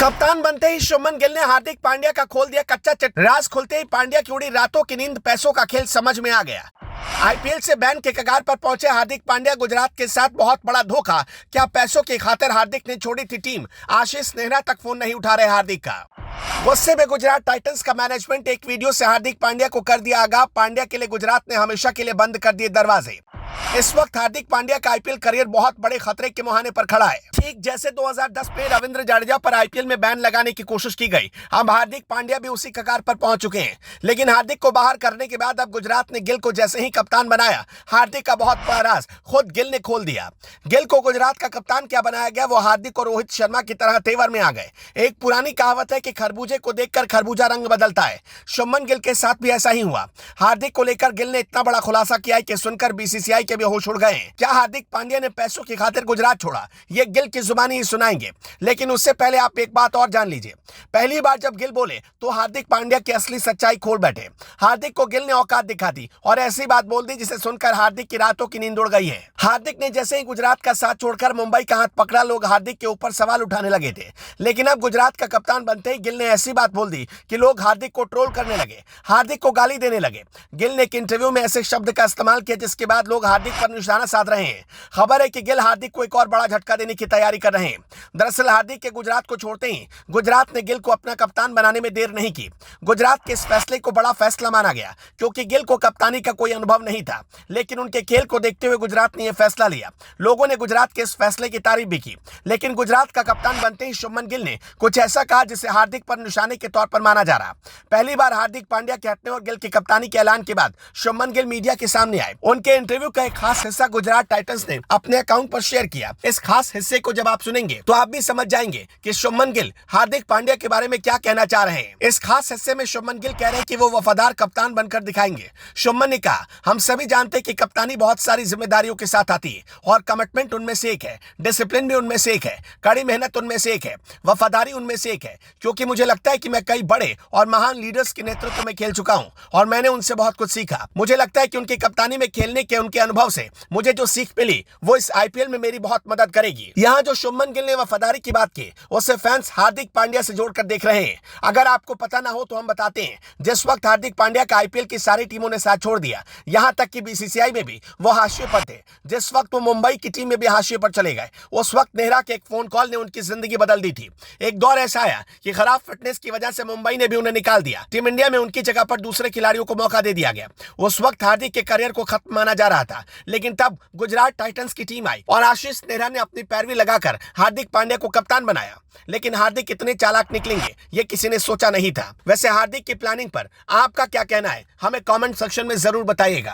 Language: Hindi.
कप्तान बनते ही शुभमन गिल ने हार्दिक पांड्या का खोल दिया कच्चा चिट। राज खुलते ही पांड्या की उड़ी रातों की नींद, पैसों का खेल समझ में आ गया। आईपीएल से बैन के कगार पर पहुंचे हार्दिक पांड्या, गुजरात के साथ बहुत बड़ा धोखा। क्या पैसों की खातिर हार्दिक ने छोड़ी थी टीम? आशीष नेहरा तक फोन नहीं उठा रहे हार्दिक का। गुस्से में गुजरात टाइटंस का मैनेजमेंट एक वीडियो से हार्दिक पांड्या को कर दिया आगाह। पांड्या के लिए गुजरात ने हमेशा के लिए बंद कर दिए दरवाजे। इस वक्त हार्दिक पांड्या का आईपीएल करियर बहुत बड़े खतरे के मुहाने पर खड़ा है। ठीक जैसे 2010 में रविंद्र जडेजा पर आईपीएल में बैन लगाने की कोशिश की गई, अब हार्दिक पांड्या भी उसी कगार पर पहुंच चुके हैं। लेकिन हार्दिक को बाहर करने के बाद अब गुजरात ने गिल को जैसे ही कप्तान बनाया, हार्दिक का बहुत बड़ा राज खुद गिल ने खोल दिया। गिल को गुजरात का कप्तान क्या बनाया गया, वो हार्दिक और रोहित शर्मा की तरह तेवर में आ गए। एक पुरानी कहावत है कि खरबूजे को देखकर खरबूजा रंग बदलता है। शुभमन गिल के साथ भी ऐसा ही हुआ। हार्दिक को लेकर गिल ने इतना बड़ा खुलासा किया है कि सुनकर बीसीसीआई के भी होश उड़ गए। क्या हार्दिक पांड्या ने पैसों की खातिर गुजरात छोड़ा? ये गिल की जुबानी ही सुनाएंगे, लेकिन उससे पहले आप एक बात और जान लीजिए। पहली बार जब गिल बोले तो हार्दिक पांड्या की असली सच्चाई खोल बैठे। हार्दिक को गिल ने औकात दिखा दी और ऐसी बात बोल दी जिसे सुनकर हार्दिक की रातों की नींद उड़ गई है। हार्दिक ने जैसे ही गुजरात का साथ छोड़कर मुंबई का हाथ पकड़ा, लोग हार्दिक के ऊपर सवाल उठाने लगे थे। लेकिन अब गुजरात का कप्तान बनते ही गिल ने ऐसी बात बोल दी कि लोग हार्दिक को ट्रोल करने लगे, हार्दिक को गाली देने लगे। गिल ने एक इंटरव्यू में ऐसे शब्द का इस्तेमाल किया जिसके बाद लोग हार्दिक पर निशाना साध रहे हैं। खबर है कि गिल हार्दिक को एक और बड़ा झटका देने की तैयारी कर रहे हैं। दरअसल हार्दिक के गुजरात को छोड़ते ही गुजरात ने गिल को अपना कप्तान बनाने में देर नहीं की। गुजरात के इस फैसले को बड़ा फैसला माना गया क्योंकि गिल को कप्तानी का कोई अनुभव नहीं था, लेकिन उनके खेल को देखते हुए गुजरात ने यह फैसला लिया। लोगों ने गुजरात के इस फैसले की तारीफ भी की, लेकिन गुजरात का कप्तान बनते ही शुभमन गिल ने कुछ ऐसा कहा जिसे हार्दिक पर निशाने के तौर पर माना जा रहा। पहली बार हार्दिक पांड्या के हटने और गिल की कप्तानी के ऐलान के बाद शुभमन गिल मीडिया के सामने आए। उनके इंटरव्यू का एक खास हिस्सा गुजरात टाइटंस ने अपने अकाउंट पर शेयर किया। इस खास हिस्से को जब आप सुनेंगे तो आप भी समझ जाएंगे कि शुभमन गिल हार्दिक पांड्या के बारे में क्या कहना चाह रहे हैं। इस खास हिस्से में शुभमन गिल कह रहे हैं कि वो वफादार कप्तान बनकर दिखाएंगे। शुभमन ने कहा, हम सभी जानते हैं कि कप्तानी बहुत सारी जिम्मेदारियों के साथ आती है और कमिटमेंट उनमें से एक है, डिसिप्लिन भी उनमें से एक है, कड़ी मेहनत उनमें से एक है, वफादारी उनमें से एक है। क्योंकि मुझे लगता है कि मैं कई बड़े और महान लीडर्स के नेतृत्व में खेल चुका हूं और मैंने उनसे बहुत कुछ सीखा। मुझे लगता है कि उनकी कप्तानी में खेलने के उनके अनुभव से मुझे जो सीख मिली वो इस आईपीएल में मेरी बहुत मदद करेगी। यहाँ जो शुभमन गिल ने वफादारी की बात की उसे फैंस हार्दिक पांड्या से जोड़कर देख रहे हैं। अगर आपको पता ना हो तो हम बताते हैं, जिस वक्त हार्दिक पांड्या का आईपीएल की सारी टीमों ने साथ छोड़ दिया, यहां तक कि बीसीसीआई में भी वो हाशिए पर थे। जिस वक्त वो मुंबई की टीम में भी हाशिए पर चले गए, उस वक्त नेहरा के एक फोन कॉल ने उनकी जिंदगी बदल दी थी। एक दौर ऐसा आया कि खराब फिटनेस की वजह से मुंबई ने भी उन्हें निकाल दिया। टीम इंडिया में उनकी जगह पर दूसरे खिलाड़ियों को मौका दे दिया गया। उस वक्त हार्दिक के करियर को खत्म माना जा रहा था, लेकिन तब गुजरात टाइटंस की टीम आई और आशीष नेहरा ने अपनी पैरवी लगाकर हार्दिक पांड्या को कप्तान बनाया। लेकिन हार्दिक इतने चालाक निकलेंगे ये किसी ने सोचा नहीं था। वैसे हार्दिक की प्लानिंग पर आपका क्या कहना है, हमें कमेंट सेक्शन में जरूर बताइएगा।